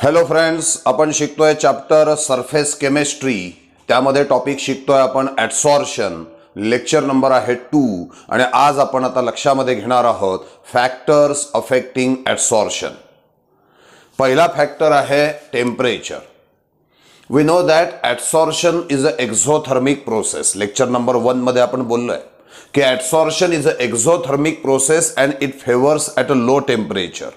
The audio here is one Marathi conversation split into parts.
हॅलो फ्रेंड्स, आपण शिकतोय चॅप्टर सरफेस केमिस्ट्री. त्यामध्ये टॉपिक शिकतोय आपण ॲडसॉर्शन. लेक्चर नंबर आहे 2 आणि आज आपण आता लक्षामध्ये घेणार आहोत फॅक्टर्स अफेक्टिंग ॲडसॉर्शन. पहिला फॅक्टर आहे temperature. We know that adsorption is a exothermic process. Lecture number 1 मध्ये आपण बोललोय की adsorption is a exothermic process and it favours at a low temperature.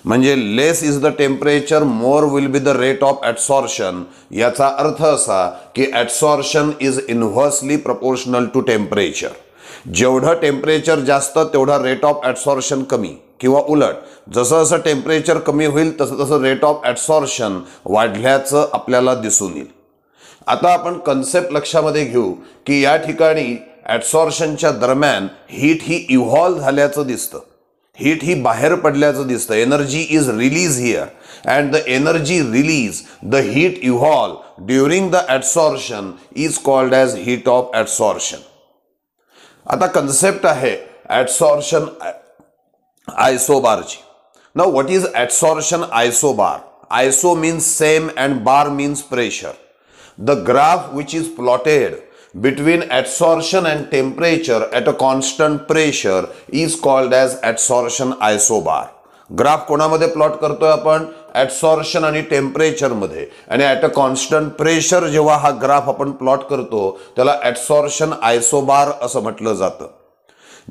म्हणजे less is the temperature more will be the rate of adsorption. याचा अर्थ असा की adsorption is inversely proportional to temperature. जेवढं टेम्परेचर जास्त तेवढा रेट ऑफ ॲडसॉर्शन कमी, किंवा उलट जसं जसं टेम्परेचर कमी होईल तसं तसं रेट ऑफ ॲडसॉर्शन वाढल्याचं आपल्याला दिसून येईल. आता आपण कन्सेप्ट लक्षामध्ये घेऊ की या ठिकाणी ॲडसॉर्शनच्या दरम्यान हीट ही इव्हॉल्व झाल्याचं दिसतं. हीट ही बाहेर पडल्याचं दिसतं. Energy is release here and the energy release, the heat evolve during the adsorption is called as heat of adsorption. आता कन्सेप्ट आहे ॲडसॉर्शन आयसोबारची. Now what is adsorption isobar? Iso means same and bar means pressure. The graph which is plotted between adsorption and temperature at a constant pressure is called as adsorption isobar. Graph कोणामध्ये प्लॉट करतोय आपण? ॲडसॉर्शन आणि टेम्परेचर मध्ये. आणि ॲट अ कॉन्स्टंट प्रेशर जेव्हा हा ग्राफ आपण प्लॉट करतो त्याला ॲडसॉर्शन आयसोबार असं म्हटलं जातं.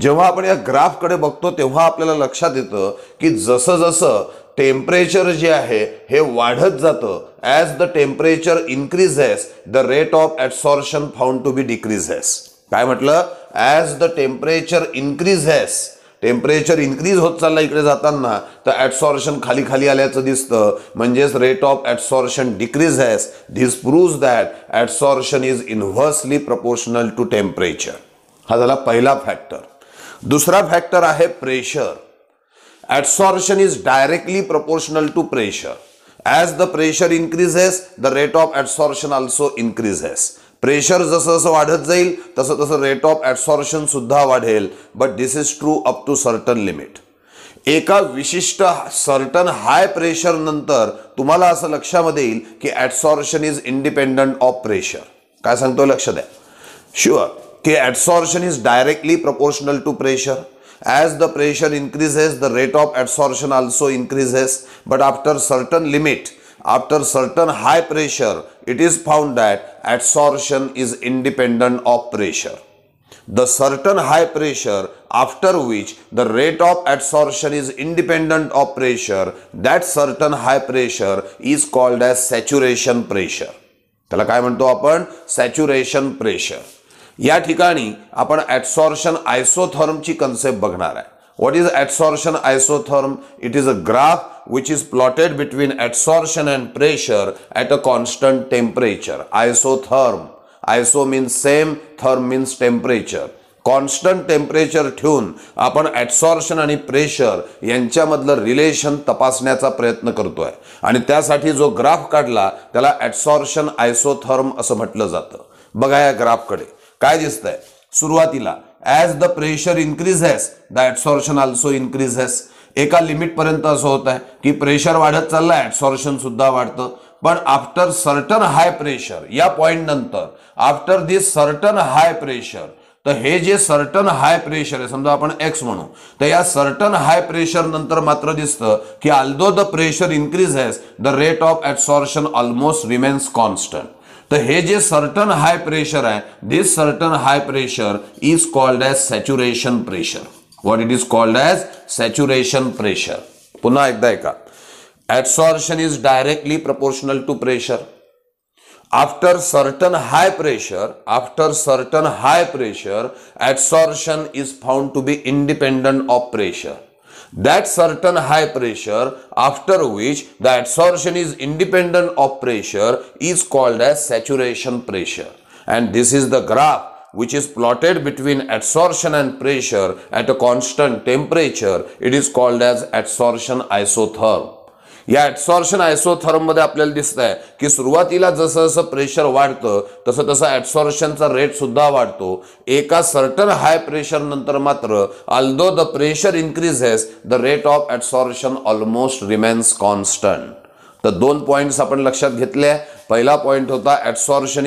जेव्हा आपण या ग्राफकडे बघतो तेव्हा आपल्याला लक्षात येतं की जसं जसं टेम्परेचर जे आहे हे वाढत जातं, as the temperature increases the rate of adsorption found to be decreases. काय म्हटलं? As the temperature increases, temperature increase होत चाललं इकडे जाताना, तर ॲडसॉर्शन खाली खाली आल्याचं दिसतं. म्हणजेच rate of adsorption decreases. This proves that adsorption is inversely proportional to temperature. हा झाला पहिला फॅक्टर. दुसरा फॅक्टर आहे pressure. Adsorption is directly proportional to pressure. As the pressure increases, the rate of adsorption also increases. Pressure जसं जसं वाढत जाईल तसं तसं rate of adsorption सुद्धा वाढेल. But this is true up to certain limit. एका विशिष्ट सर्टन हाय प्रेशर नंतर तुम्हाला असं लक्षामध्ये येईल की adsorption is independent of pressure. काय सांगतो लक्ष द्या. शुअर की adsorption is directly proportional to pressure. As the pressure increases, the rate of adsorption also increases. But after certain limit, after certain high pressure, it is found that adsorption is independent of pressure. The certain high pressure after which the rate of adsorption is independent of pressure, that certain high pressure is called as saturation pressure. त्याला काय म्हणतो आपण? Saturation pressure. या ठिकाणी आपण ॲडसॉर्प्शन आयसोथर्मची कन्सेप्ट बघणार आहे. What is adsorption isotherm? It is a graph which is plotted between adsorption and pressure at a constant temperature. Isotherm. Iso means same, therm means temperature. Constant temperature ठेवून आपण ॲडसॉर्प्शन आणि प्रेशर यांच्यामधलं रिलेशन तपासण्याचा प्रयत्न करतोय. आणि त्यासाठी जो ग्राफ काढला त्याला ॲडसॉर्प्शन आयसोथर्म असं म्हटलं जातं. बघा या ग्राफकडे काय दिसतंय. सुरुवातीला as the pressure increases the adsorption also increases. एका लिमिट पर्यंत असं होत आहे की प्रेशर वाढत चाललंय, ॲडसॉर्प्शन सुद्धा वाढतं. पण आफ्टर सर्टन हाय प्रेशर, या पॉइंट नंतर आफ्टर दिस सर्टन हाय प्रेशर, तर हे जे सर्टन हाय प्रेशर आहे, समजा आपण एक्स म्हणू, तर या सर्टन हाय प्रेशर नंतर मात्र दिसतं की although the pressure increases the rate of adsorption almost remains constant. तर हे जे सर्टन हाय प्रेशर आहे, this certain high pressure is called as saturation pressure. What it is called as? Saturation pressure. पुन्हा एकदा ऐका. Adsorption is directly proportional to pressure. After certain high pressure, adsorption is found to be independent of pressure. That certain high pressure after which the adsorption is independent of pressure is called as saturation pressure. And this is the graph which is plotted between adsorption and pressure at a constant temperature. It is called as adsorption isotherm. या ॲडसॉर्प्शन आयसोथर्म मध्ये आपल्याला दिसतंय की सुरुवातीला जसं जसं प्रेशर वाढतं तसं तसं ॲडसॉर्प्शनचा रेट सुद्धा वाढतो. एका सर्टन हाय प्रेशर नंतर मात्र although the pressure increases the rate of adsorption almost remains constant. तर 2 पॉइंट्स आपण लक्षात घेतले. पहिला पॉइंट होता absorption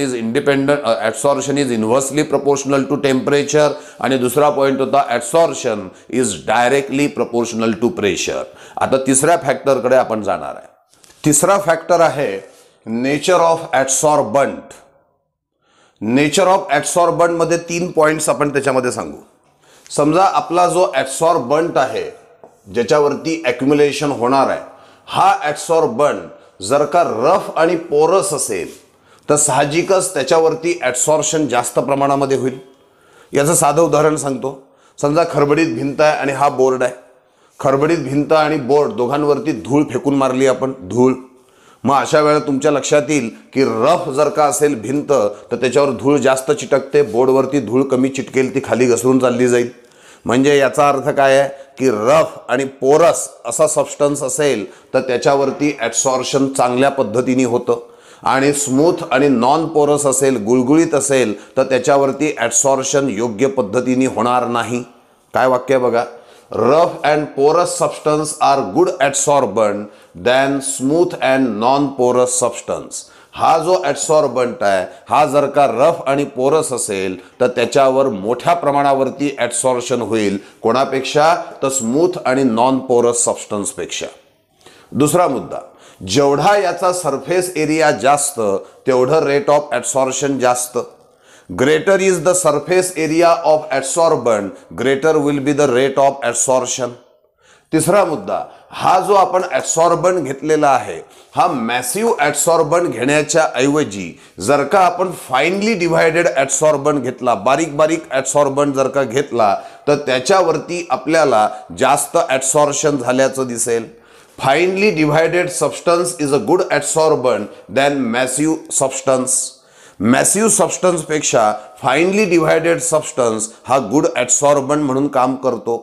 is inversely proportional to temperature, आणि दुसरा पॉइंट होता absorption is directly proportional to pressure. आता तिसऱ्या फॅक्टरकडे आपण जाणार आहे. तिसरा फॅक्टर आहे nature of absorbent. Nature of absorbent मध्ये 3 पॉइंट्स आपण त्याच्यामध्ये सांगू. समजा आपला जो ऍब्सॉर्बंट आहे ज्याच्यावरती ॲक्युम्युलेशन होणार आहे, हा ऍब्सॉर्बंट जर का रफ आणि पोरस असेल तर साहजिकच त्याच्यावरती ऍब्सॉर्प्शन जास्त प्रमाणामध्ये होईल. याचं साधं उदाहरण सांगतो. समजा खडबडीत भिंत आहे आणि हा बोर्ड आहे. खडबडीत भिंत आणि बोर्ड दोघांवरती धूळ फेकून मारली आपण, धूळ. मग अशा वेळेला तुमच्या लक्षात येईल की रफ जर का असेल भिंत तर त्याच्यावर धूळ जास्त चिटकते, बोर्डवरती धूळ कमी चिटकेल, ती खाली घसरून चालली जाईल. म्हणजे याचा अर्थ काय आहे की रफ आणि पोरस असा सबस्टन्स असेल तर त्याच्यावरती ऍब्सॉर्प्शन चांगल्या पद्धतीने होतं, आणि स्मूथ आणि नॉन पोरस असेल, गुळगुळीत असेल तर त्याच्यावरती ऍब्सॉर्प्शन योग्य पद्धतीने होणार नाही. काय वाक्य बघा, rough and porous substance are good adsorbent than smooth and non-porous substance. हा जो ऍब्सॉर्बंट आहे हा जर का रफ आणि पोरस असेल तर त्याच्यावर मोठ्या प्रमाणावरती ऍब्सॉर्प्शन होईल. कोणापेक्षा? तर स्मूथ आणि नॉन पोरस सबस्टन्सपेक्षा. दुसरा मुद्दा, जेवढा याचा सरफेस एरिया जास्त तेवढं रेट ऑफ ऍब्सॉर्प्शन जास्त. Greater is the surface area of adsorbent, greater will be the rate of adsorption. तिसरा मुद्दा, हा जो आपण ऍब्सॉर्बंट घेतलेला आहे हा मॅसिव्ह ऍब्सॉर्बंट घेण्याच्या ऐवजी जर का आपण फाईनली डिव्हायडेड ऍब्सॉर्बंट घेतला, बारीक बारीक ऍब्सॉर्बंट जर का घेतला तर त्याच्यावरती आपल्याला जास्त ऍब्सॉर्प्शन झाल्याचं दिसेल. Finely divided substance is a good absorbent than massive substance. Massive सबस्टन्सपेक्षा फाईनली डिव्हायडेड सबस्टन्स हा गुड ऍब्सॉर्बंट म्हणून काम करतो.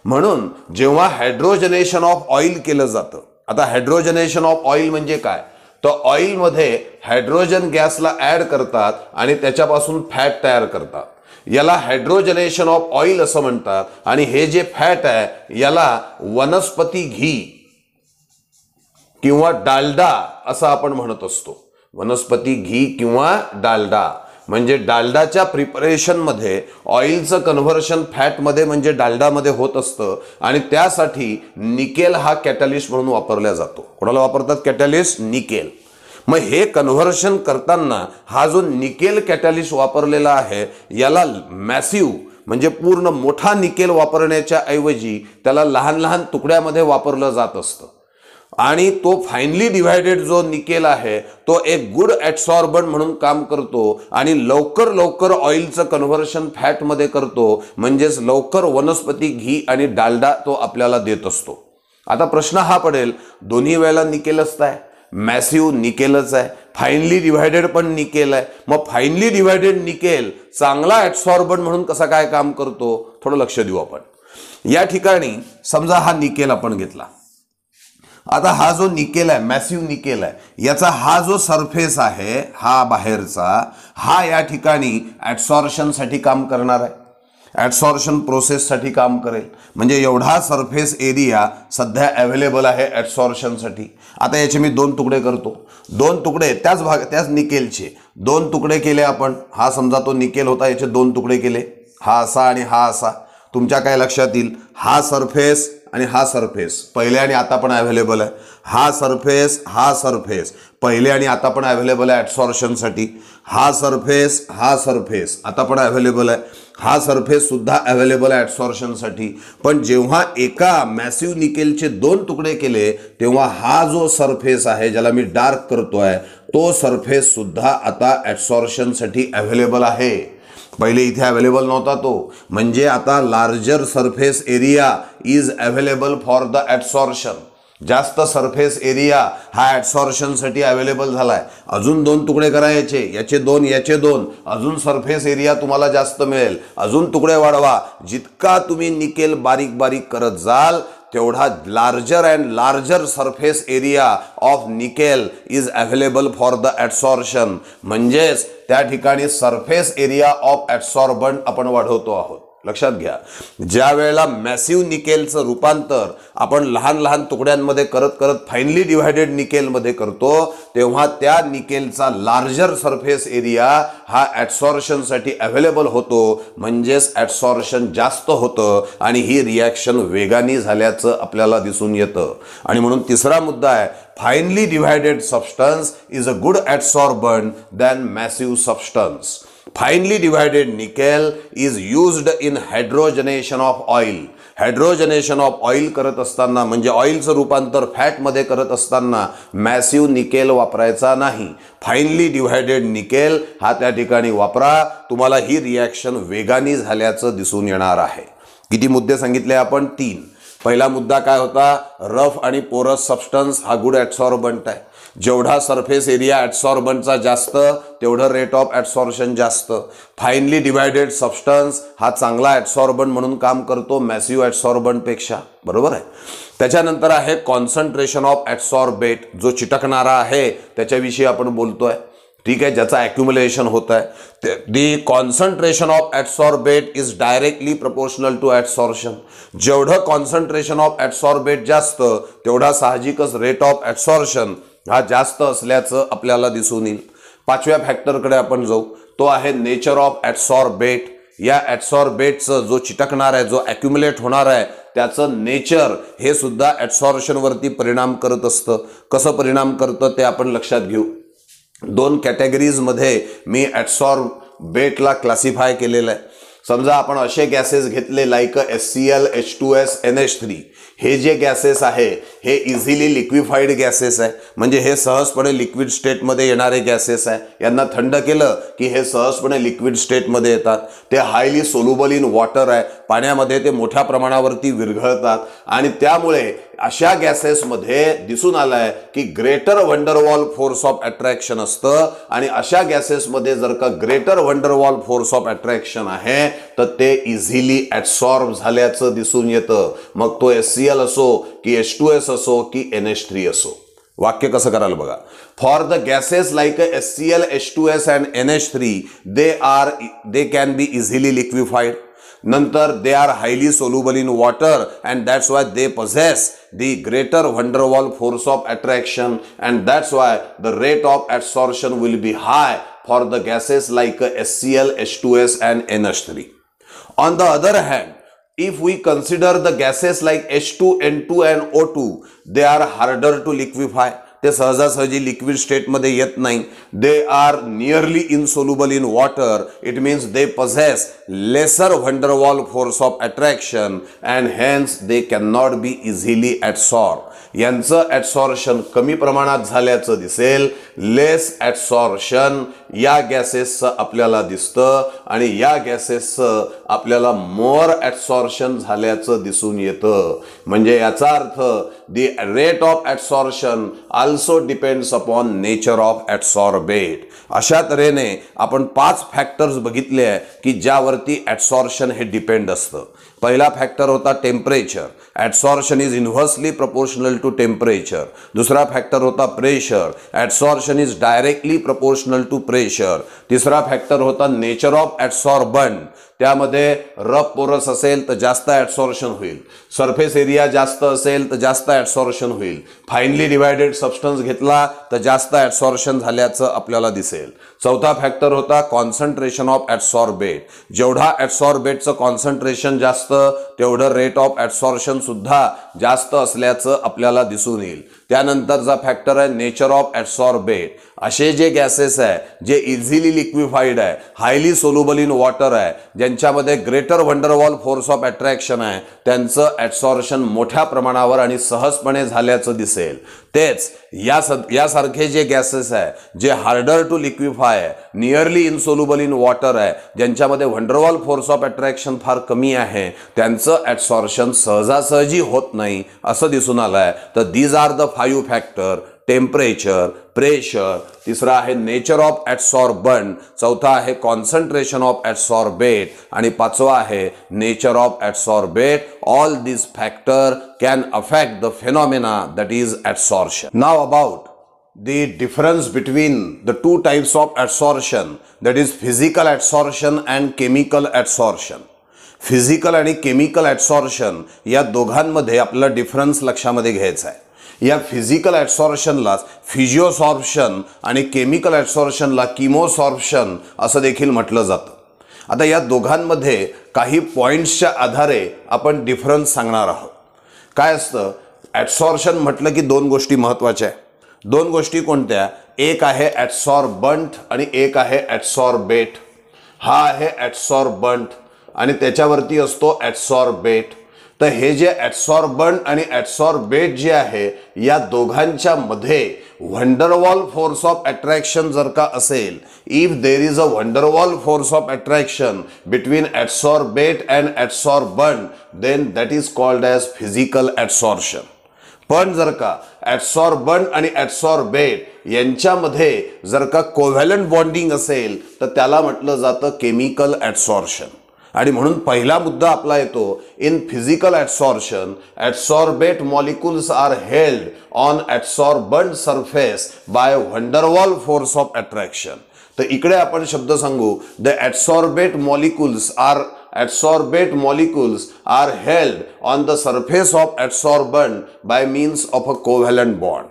म्हणून जेव्हा हायड्रोजनेशन ऑफ ऑइल केलं जातं, आता हायड्रोजनेशन ऑफ ऑइल म्हणजे काय, तर ऑइलमध्ये हायड्रोजन गॅसला ऍड करतात आणि त्याच्यापासून फॅट तयार करतात. याला हायड्रोजनेशन ऑफ ऑइल असं म्हणतात. आणि हे जे फॅट आहे याला वनस्पती घी किंवा डालडा असं आपण म्हणत असतो. वनस्पती घी किंवा डालडा म्हणजे डालडाच्या प्रिपरेशनमध्ये ऑइलचं कन्व्हर्शन फॅटमध्ये म्हणजे डालडामध्ये होत असतं, आणि त्यासाठी निकेल हा कॅटलिस्ट म्हणून वापरला जातो. कोणाला वापरतात कॅटलिस्ट? निकेल. मग हे कन्व्हर्शन करताना हा जो निकेल कॅटलिस्ट वापरलेला आहे याला मॅसिव्ह म्हणजे पूर्ण मोठा निकेल वापरण्याच्या ऐवजी त्याला लहान लहान तुकड्यामध्ये वापरलं जात असतं. आणि तो फाईनली डिव्हायडेड जो निकेल आहे तो एक गुड ऍब्सॉर्बंट म्हणून काम करतो आणि लवकर लवकर ऑइलचं कन्व्हर्शन फॅटमध्ये करतो, म्हणजेच लवकर वनस्पती घी आणि डालडा तो आपल्याला देत असतो. आता प्रश्न हा पडेल, दोन्ही वेळेला निकेलच आहे, मॅसिव्ह निकेलच आहे, फाईनली डिव्हायडेड पण निकेल आहे, मग फाईनली डिव्हायडेड निकेल चांगला ऍब्सॉर्बंट म्हणून कसा काय काम करतो, थोडं लक्ष देऊ आपण. या ठिकाणी समजा हा निकेल आपण घेतला. आता हा जो निकेल आहे, मॅसिव्ह निकेल आहे, याचा हा जो सरफेस आहे हा बाहेरचा, हा या ठिकाणी ऍब्सॉर्प्शनसाठी काम करणार आहे, ऍब्सॉर्प्शन प्रोसेससाठी काम करेल. म्हणजे एवढा सरफेस एरिया सध्या अवेलेबल आहे ऍब्सॉर्प्शनसाठी. आता याचे मी 2 तुकडे करतो. 2 तुकडे त्याच निकेलचे 2 तुकडे केले आपण. हा समजा तो निकेल होता, याचे 2 तुकडे केले, हा असा आणि हा असा. तुमच्या काय लक्षात येईल, हा सरफेस आणि हा सरफेस पहिले आणि आता पण अवेलेबल आहे. हा सरफेस पहिले आणि आता पण अवेलेबल आहे ऍब्सॉर्प्शनसाठी. हा सरफेस आता पण अवेलेबल आहे. हा सरफेस सुद्धा अवेलेबल आहे ऍब्सॉर्प्शनसाठी. पण जेव्हा एका मॅसिव्ह निकेलचे 2 तुकडे केले तेव्हा हा जो सरफेस आहे ज्याला मी डार्क करतोय तो सरफेस सुद्धा आता ऍब्सॉर्प्शनसाठी अवेलेबल आहे. पहिले इथे अवेलेबल नव्हता तो. म्हणजे आता larger surface area is available for the absorption. जास्त सरफेस एरिया हा ऍब्सॉर्प्शनसाठी अवेलेबल झालाय. अजून 2 तुकडे करायचे, याचे 2 याचे 2, अजून सरफेस एरिया तुम्हाला जास्त मिळेल. अजून तुकडे वाढवा. जितका तुम्ही निकेल बारीक बारीक करत जाल तेवढा larger and larger surface area of nickel is available for the absorption. म्हणजेच त्या ठिकाणी सरफेस एरिया ऑफ ऍब्सॉर्बंट आपण वाढवतो आहोत. लक्षात घ्या, ज्या वेळेला मॅसिव्ह निकेलचं रूपांतर आपण लहान लहान तुकड्यांमध्ये करत करत फाईनली डिव्हायडेड निकेलमध्ये करतो, तेव्हा त्या निकेलचा लार्जर सरफेस एरिया हा ॲडसॉर्प्शनसाठी अवेलेबल होतो, म्हणजेच ॲडसॉर्प्शन जास्त होतं आणि ही रिॲक्शन वेगाने झाल्याचं आपल्याला दिसून येतं. आणि म्हणून तिसरा मुद्दा आहे, finely divided substance is a good adsorbent than massive substance. Finely divided nickel is used in hydrogenation of oil. Hydrogenation of oil करत असताना, म्हणजे ऑइलचं रूपांतर फॅटमध्ये करत असताना मॅसिव्ह निकेल वापरायचा नाही. फाईनली डिव्हायडेड निकेल हा त्या ठिकाणी वापरा, तुम्हाला ही रिॲक्शन वेगाने झाल्याचं दिसून येणार आहे. किती मुद्दे सांगितले आपण? 3. पहिला मुद्दा काय होता? रफ आणि पोरस सबस्टन्स हा गुड ॲडसॉर्बंट आहे. जेवढा सरफेस एरिया ॲडसॉर्बंटचा जास्त, तेवढं रेट ऑफ ॲडसॉर्प्शन जास्त. फाईनली डिव्हायडेड सबस्टन्स हा चांगला ॲडसॉर्बंट म्हणून काम करतो मॅसिव्ह ॲडसॉर्बंटपेक्षा, बरोबर आहे. त्याच्यानंतर आहे कॉन्सन्ट्रेशन ऑफ ॲडसॉर्बेट, जो चिटकणारा आहे त्याच्याविषयी आपण बोलतोय, ठीक आहे, ज्याचा ॲक्युम्युलेशन होत आहे. The concentration of adsorbate is directly proportional to adsorption. जेवढं कॉन्सन्ट्रेशन ऑफ ॲडसॉर्बेट जास्त, तेवढा साहजिकच रेट ऑफ ॲडसॉर्प्शन हा जास्त असल्याचं आपल्याला दिसून येईल. 5व्या फॅक्टरकडे आपण जाऊ, तो आहे नेचर ऑफ ॲडसॉर्बेट. या ॲडसॉर्बेटचं जो चिटकणार आहे, जो ॲक्युम्युलेट होणार आहे, त्याचं नेचर हे सुद्धा ॲडसॉर्प्शनवरती परिणाम करत असतं. कसं परिणाम करतं ते आपण लक्षात घेऊ. 2 कॅटेगरीजमध्ये मी ॲडसॉर्बेटला क्लासिफाय केलेलं आहे. समजा आपण असे गॅसेस घेतले लाईक HCl, H2S, NH3. हे जे गॅसेस आहे हे इझिली लिक्विफाईड गॅसेस आहे, म्हणजे हे सहजपणे लिक्विड स्टेटमध्ये येणारे गॅसेस आहे. यांना थंड केलं की हे सहजपणे लिक्विड स्टेटमध्ये येतात. ते हायली सोल्युबल इन वॉटर आहे, पाण्यामध्ये ते मोठ्या प्रमाणावरती विरघळतात आणि त्यामुळे अशा गॅसेसमध्ये दिसून आलंय की greater van der Waals force of attraction असतं. आणि अशा गॅसेसमध्ये जर का greater van der Waals force of attraction आहे तर ते इझिली ॲडसॉर्ब झाल्याचं दिसून येतं. मग तो HCl असो की H2S असो की NH3 असो. वाक्य कसं कराल बघा. For the gases like HCl, H2S and NH3 they can be easily liquefied. नंतर they are highly soluble in water and that's why they possess the greater van der Waals force of attraction and that's why the rate of adsorption will be high for the gases like HCl, H2S and NH3. On the other hand, if we consider the gases like H2, N2 and O2, they are harder to liquefy. ते सहजासहजी लिक्विड स्टेटमध्ये येत नाही. They are nearly insoluble in water. It means they possess lesser van der Waals force of attraction and hence they cannot be easily adsorbed. यांचं ॲडसॉर्प्शन कमी प्रमाणात झाल्याचं दिसेल. लेस ॲडसॉर्प्शन या गॅसेसचं आपल्याला दिसतं आणि या गॅसेसचं आपल्याला मोर ॲडसॉर्प्शन झाल्याचं दिसून येतं. म्हणजे याचा अर्थ the rate of adsorption also depends upon nature of adsorbate. अशा तऱ्हेने आपण 5 फॅक्टर्स बघितले आहे की ज्यावरती ॲडसॉर्प्शन हे डिपेंड असतं. पहिला फॅक्टर होता temperature. Adsorption is inversely proportional to temperature. दुसरा फॅक्टर होता pressure. Adsorption is directly proportional to pressure. तिसरा फॅक्टर होता नेचर ऑफ ॲडसॉर्बंट. त्यामध्ये रफ पोरस असेल तर जास्त ॲडसॉर्प्शन होईल, सरफेस एरिया जास्त असेल तर जास्त ॲडसॉर्प्शन होईल. फाईनली डिव्हायडेड सबस्टन्स घेतला तर जास्त ॲडसॉर्प्शन झाल्याचं आपल्याला दिसेल. चौथा फॅक्टर होता कॉन्सन्ट्रेशन ऑफ ॲडसॉर्बेट. जेवढा ॲडसॉर्बेटचं कॉन्सन्ट्रेशन जास्त, तेवढं रेट ऑफ ॲडसॉर्प्शन सुद्धा जास्त असल्याचं आपल्याला दिसून येईल. त्यानंतरचा फॅक्टर आहे नेचर ऑफ ॲडसॉर्बेट. असे जे गॅसेस आहे जे इझिली लिक्विफाईड आहे, हायली सोल्युबल इन वॉटर आहे, ज्यांच्यामध्ये greater van der Waals force of attraction आहे, त्यांचं ॲडसॉर्प्शन मोठ्या प्रमाणावर आणि सहजपणे झाल्याचं दिसेल. तेच यासारखे जे गॅसेस आहे जे हार्डर टू लिक्विफाय आहे, नियरली इनसोल्युबल इन वॉटर आहे, ज्यांच्यामध्ये van der Waals force of attraction फार कमी आहे, त्यांचं ॲडसॉर्प्शन सहजासहजी होत नाही असं दिसून आलं आहे. तर these are the 5 factor. Temperature, pressure, तिसरा आहे नेचर ऑफ ॲडसॉर्बंट, चौथा आहे कॉन्सन्ट्रेशन ऑफ ॲडसॉर्बेट आणि पाचवा आहे nature of adsorbate. All this factor can affect the phenomena that is adsorption. Now about the difference between the 2 types of adsorption, that is physical adsorption and chemical adsorption. Physical आणि केमिकल ॲब्सॉर्प्शन या दोघांमध्ये आपल्याला डिफरन्स लक्षामध्ये घ्यायचा आहे। या फिजिकल ॲब्सॉर्प्शनला फिजिओसॉर्प्शन आणि केमिकल ॲब्सॉर्प्शनला कीमोसॉर्प्शन असं देखील म्हटलं जातं। आता या दोघांमध्ये काही पॉइंट्सच्या आधारे आपण डिफरन्स सांगणार आहोत। काय असतं, ॲब्सॉर्प्शन म्हटलं की दोन गोष्टी महत्त्वाच्या आहेत। दोन गोष्टी कोणत्या, एक आहे ॲब्सॉर्बंट आणि एक आहे ॲब्सॉर्बेट। हा आहे ॲब्सॉर्बंट आणि त्याच्यावरती असतो ॲब्सॉर्बेट। तर हे जे ॲब्सॉर्बंट आणि ॲब्सॉर्बेट जे आहे या दोघांच्या मध्ये व्हंडरवॉल फोर्स ऑफ अट्रॅक्शन जर का असेल, if there is a van der Waals force of attraction between absorbate and absorbent, then that is called as physical absorption. पण जर का ॲब्सॉर्बंट आणि ॲब्सॉर्बेट यांच्यामध्ये जर का कोव्हॅलंट बॉन्डिंग असेल तर त्याला म्हटलं जातं केमिकल ॲब्सॉर्प्शन। आणि म्हणून पहिला मुद्दा आपला येतो, in physical absorption absorbate molecules are held on absorbent surface by van der Waals force of attraction. तर इकडे आपण शब्द सांगू, the absorbate molecules are held on the surface of absorbent by means of a covalent bond.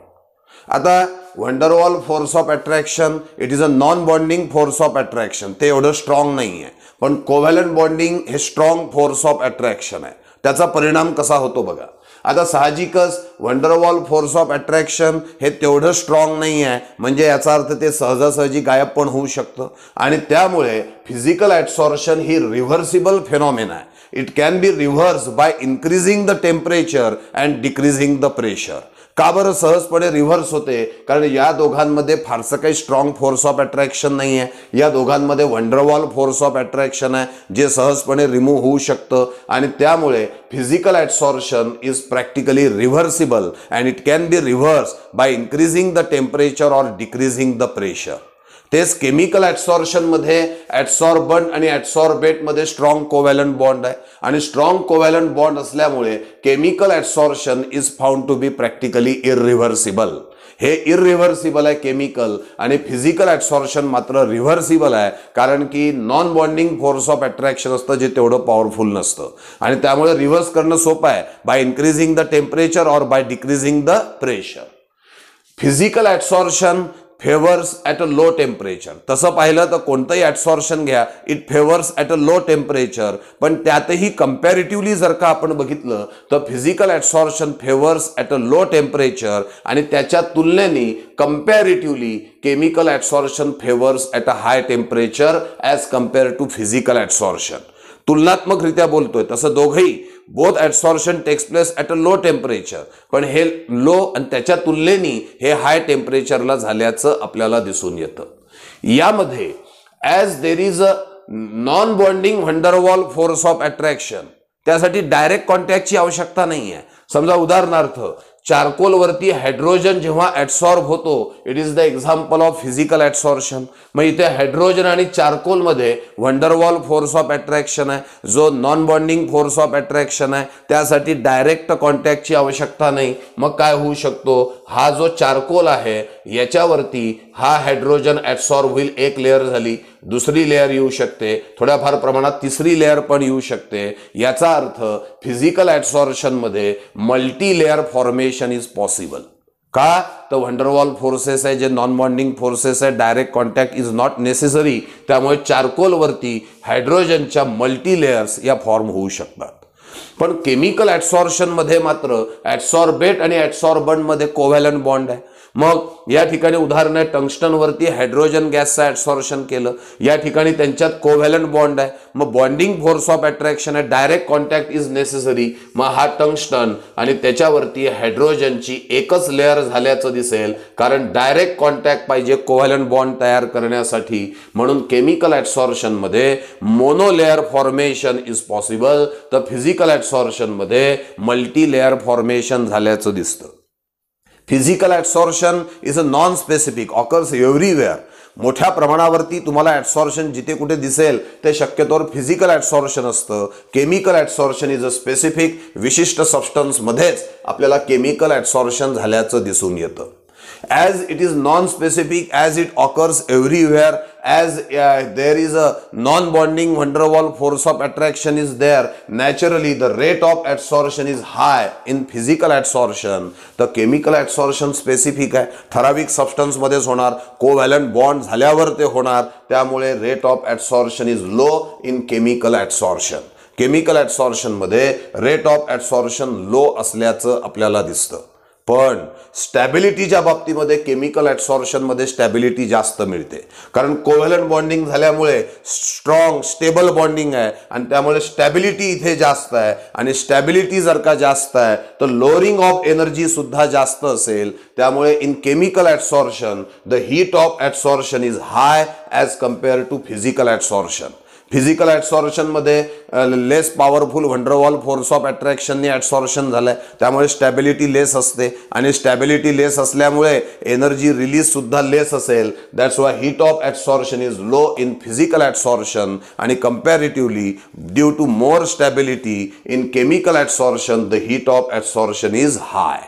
आता van der Waals force of attraction it is a non bonding force of attraction, ते एवढं स्ट्रॉंग नाही आहे। पण कोव्हॅलंट बॉन्डिंग हे स्ट्रॉंग फोर्स ऑफ अट्रॅक्शन आहे। त्याचा परिणाम कसा होतो बघा। आता साहजिकच व्हंडरवॉल फोर्स ऑफ अट्रॅक्शन हे तेवढं स्ट्रॉंग नाही आहे, म्हणजे याचा अर्थ ते सहजासहजी गायब पण होऊ शकतं। आणि त्यामुळे फिजिकल ॲब्सॉर्प्शन ही रिव्हर्सिबल फेनॉमेना आहे। It can be reverse by increasing the temperature and decreasing the pressure. का बरं सहजपणे रिव्हर्स होते, कारण या दोघांमध्ये फारसं काही स्ट्रॉंग फोर्स ऑफ अट्रॅक्शन नाही आहे। या दोघांमध्ये व्हंडरवॉल फोर्स ऑफ अट्रॅक्शन आहे जे सहजपणे रिमूव्ह होऊ शकतं आणि त्यामुळे physical absorption is practically reversible and it can be reverse by increasing the temperature or decreasing the pressure. तेच केमिकल ॲब्सॉर्प्शन मध्ये ॲब्सॉर्बंट आणि ॲब्सॉर्बेट मध्ये स्ट्रॉंग कोव्हॅलंट बॉन्ड आहे आणि स्ट्रॉंग कोव्हॅलंट बॉन्ड असल्यामुळे chemical absorption is found to be practically irreversible. हे इररिव्हर्सिबल आहे केमिकल, आणि फिजिकल ॲब्सॉर्प्शन मात्र रिव्हर्सिबल आहे, कारण की non bonding force of attraction असतं जे तेवढं पॉवरफुल नसतं आणि त्यामुळे रिव्हर्स करणं सोपं आहे by increasing the temperature or by decreasing the pressure. Physical absorption favours at a low temperature. तसं पाहिलं तर कोणतंही ॲब्सॉर्प्शन घ्या, it favours at a low temperature, पण त्यातही कंपॅरेटिव्हली जर का आपण बघितलं तर physical absorption favours at a low temperature आणि त्याच्या तुलनेने comparatively chemical absorption favours at a high temperature as compare to physical absorption. तुलनात्मकरित्या बोलतोय तसं दोघंही both absorption text place at a low temperature, पण हे लो आणि त्याच्या तुलनेने हे हाय टेम्परेचरला झाल्याचं आपल्याला दिसून येतं। यामध्ये as there is a non bonding van der Waals force of attraction, त्यासाठी डायरेक्ट कॉन्टॅक्टची आवश्यकता नाही आहे। समजा उदाहरणार्थ चारकोल वरती हायड्रोजन जेव्हा ॲब्सॉर्ब होतो, it is the example of physical absorption. मग इथे हायड्रोजन आणि चारकोल मध्ये व्हंडरवॉल फोर्स ऑफ अट्रॅक्शन आहे, जो non bonding force of attraction आहे, त्यासाठी डायरेक्ट कॉन्टॅक्टची आवश्यकता नाही। मग काय होऊ शकतो, हा जो चारकोल आहे याच्यावरती हा हायड्रोजन ॲब्सॉर्ब होईल, एक लेअर झाली, दुसरी लेअर येऊ शकते, थोड्याफार प्रमाणात तिसरी लेअर पण येऊ शकते। याचा अर्थ फिजिकल ॲब्सॉर्प्शन मध्ये multi layer formation is possible. का तर व्हंडरवॉल फोर्सेस आहे जे नॉन बॉन्डिंग फोर्सेस आहे, direct contact is not necessary, त्यामुळे चारकोल वरती हायड्रोजनच्या मल्टी लेयर्स या फॉर्म होऊ शकतात। पण केमिकल ॲब्सॉर्प्शन मध्ये मात्र ॲब्सॉर्बेट आणि ॲब्सॉर्बंट मध्ये कोव्हॅलंट बॉन्ड आहे। मग या ठिकाणी उदाहरण आहे टंगस्टन वरती हायड्रोजन गॅसचं ॲब्सॉर्प्शन केलं, या ठिकाणी त्यांच्यात कोव्हॅलंट बॉन्ड आहे, मग बॉन्डिंग फोर्स ऑफ अट्रॅक्शन आहे, डायरेक्ट कॉन्टॅक्ट इज नेसेसरी। मग हा टंगस्टन आणि त्याच्यावरती हायड्रोजनची एकच लेअर झाल्याचं दिसेल, कारण डायरेक्ट कॉन्टॅक्ट पाहिजे कोव्हॅलंट बॉन्ड तयार करण्यासाठी, म्हणून केमिकल ॲब्सॉर्प्शन मध्ये mono layer formation is possible, तर फिजिकल ॲब्सॉर्प्शन मध्ये मल्टी लेअर फॉर्मेशन झाल्याचं दिसतं। Physical absorption is a non specific, occurs everywhere. मोठ्या प्रमाणावरती तुम्हाला ॲब्सॉर्प्शन जिथे कुठे दिसेल ते शक्यतोवर फिजिकल ॲब्सॉर्प्शन असतं। Chemical absorption is a specific, विशिष्ट सबस्टन्स मध्येच आपल्याला केमिकल ॲब्सॉर्प्शन झाल्याचं दिसून येतं। As it is non-specific, as it occurs everywhere, as there is a non-bonding van der Waals force of attraction is there, naturally the rate of adsorption is high in physical adsorption. तर केमिकल adsorption स्पेसिफिक आहे, ठराविक सबस्टन्स मध्येच होणार, कोव्हॅलंट बॉन्ड झाल्यावर ते होणार, त्यामुळे rate of adsorption is low in chemical adsorption. Chemical adsorption मध्ये रेट ऑफ adsorption लो असल्याचं आपल्याला दिसतं. पण स्टॅबिलिटीच्या बाबतीमध्ये केमिकल adsorption मध्ये स्टॅबिलिटी जास्त मिळते, कारण कोव्हॅलंट बॉन्डिंग झाल्यामुळे स्ट्रॉंग स्टेबल बॉन्डिंग आहे आणि त्यामुळे स्टॅबिलिटी इथे जास्त आहे. आणि स्टॅबिलिटी जर का जास्त आहे तर लोअरिंग ऑफ एनर्जी सुद्धा जास्त असेल. त्यामुळे in chemical adsorption the heat of adsorption is high as compare to physical adsorption. Physical adsorption मध्ये less powerful van der Waals force of अट्रॅक्शनने adsorption झालंय, त्यामुळे स्टॅबिलिटी लेस असते आणि स्टॅबिलिटी लेस असल्यामुळे एनर्जी रिलीज सुद्धा लेस असेल. That's why heat of adsorption is low in physical adsorption आणि comparatively due to more stability in chemical adsorption the heat of adsorption is high.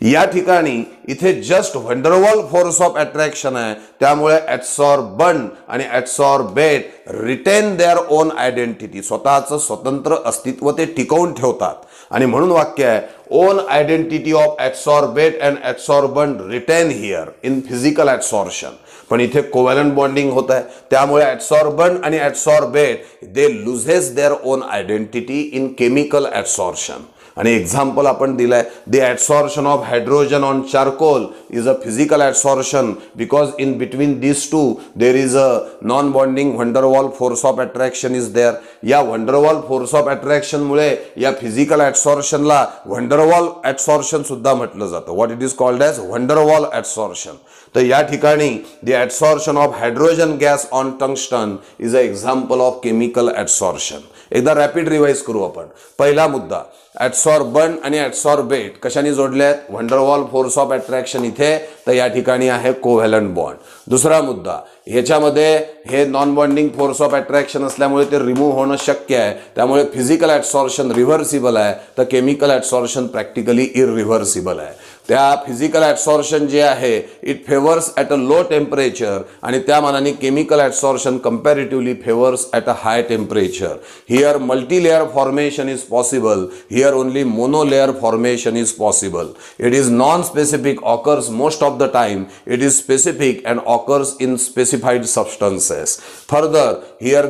या ठिकाणी इथे just van der Waals force of attraction आहे, त्यामुळे adsorbent आणि adsorbate retain their own identity, स्वतःचं स्वतंत्र अस्तित्व ते टिकवून ठेवतात. आणि म्हणून वाक्य आहे own identity of adsorbate and adsorbent retain here in physical adsorption. पण इथे कोव्हॅलंट बॉन्डिंग होत आहे, त्यामुळे adsorbent आणि adsorbate they loses their own identity in chemical adsorption. आणि एक्झाम्पल आपण दिलाय, the adsorption of hydrogen on charcoal is a physical adsorption because in between this two there is a non bonding van der Waals force of attraction is there. या van der Waals force of attraction मुळे या फिजिकल adsorptionला van der Waals adsorption सुद्धा म्हटलं जातं. What it is called as van der Waals adsorption. तर या ठिकाणी the adsorption of hydrogen gas on tungsten is a example of chemical adsorption. एकदा रॅपिड रिवाइज करू आपण. पहिला मुद्दा, adsorbent आणि adsorbate कशाने जोडले आहेत? van der Waals force of attraction इथे, तर या ठिकाणी आहे कोव्हॅलंट बॉन्ड. दुसरा मुद्दा, ह्याच्यामध्ये हे non bonding force of attraction असल्यामुळे ते रिमूव्ह होणं शक्य आहे, त्यामुळे फिजिकल adsorption रिव्हर्सिबल आहे, तर केमिकल adsorption प्रॅक्टिकली इररिव्हर्सिबल आहे. त्या फिजिकल adsorption जे आहे it favours at a low temperature आणि त्या मानाने chemical adsorption comparatively favours at a high temperature. Here multilayer formation is possible, here only monolayer formation is possible. It is non specific, occurs most of the time, it is specific and occurs in specified substances. Further, here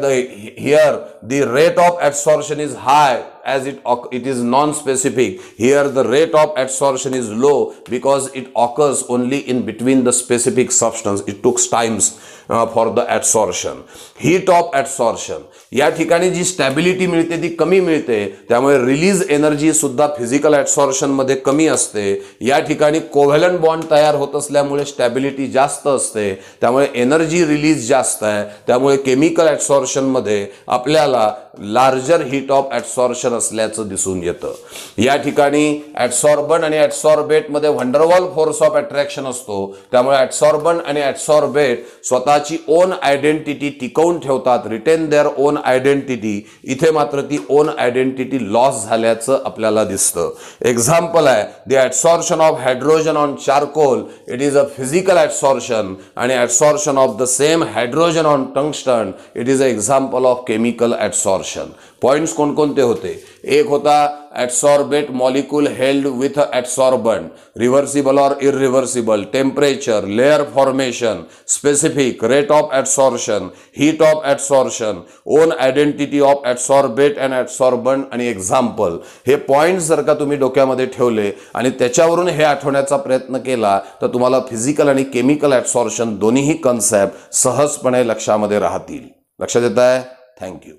the rate of adsorption is high as it is non-specific. Here the rate of adsorption is low because it occurs only in between the specific substance. It took times for the adsorption. Heat of adsorption, या ठिकाणी जी स्टॅबिलिटी मिळते ती कमी मिळते, त्यामुळे रिलीज एनर्जी सुद्धा फिजिकल adsorption मध्ये कमी असते. या ठिकाणी कोव्हॅलंट बॉन्ड तयार होत असल्यामुळे स्टॅबिलिटी जास्त असते, त्यामुळे एनर्जी रिलीज जास्त आहे. त्यामुळे केमिकल adsorption मध्ये आपल्याला लार्जर हीट ऑफ adsorption असल्याचं दिसून येतं. या ठिकाणी adsorbent आणि adsorbate मध्ये van der Waals force of attraction असतो, त्यामुळे adsorbent आणि adsorbate स्वतःची ओन आयडेंटिटी टिकवून ठेवतात, रिटेन देअर ओन आयडेंटिटी. इथे मात्र ती ओन आयडेंटिटी लॉस झाल्याचं आपल्याला दिसतं. एक्झाम्पल आहे the adsorption of hydrogen on charcoal, it is a physical adsorption आणि adsorption of the same hydrogen on tungsten it is a example of chemical adsorption. Points कोणकोणते होते? एक होता adsorbate molecule held with adsorbent, reversible or irreversible, temperature, layer formation, specific, rate of adsorption, heat of adsorption, own identity of adsorbate and adsorbent आणि example. हे पॉइंट्स जर का तुम्ही डोक्यामध्ये ठेवले आणि त्याच्यावरून हे आठवण्याचा प्रयत्न केला तर तुम्हाला फिजिकल आणि केमिकल adsorption दोन्हीही कन्सेप्ट सहजपणे लक्षामध्ये राहतील. लक्षात येत आहे? थँक्यू.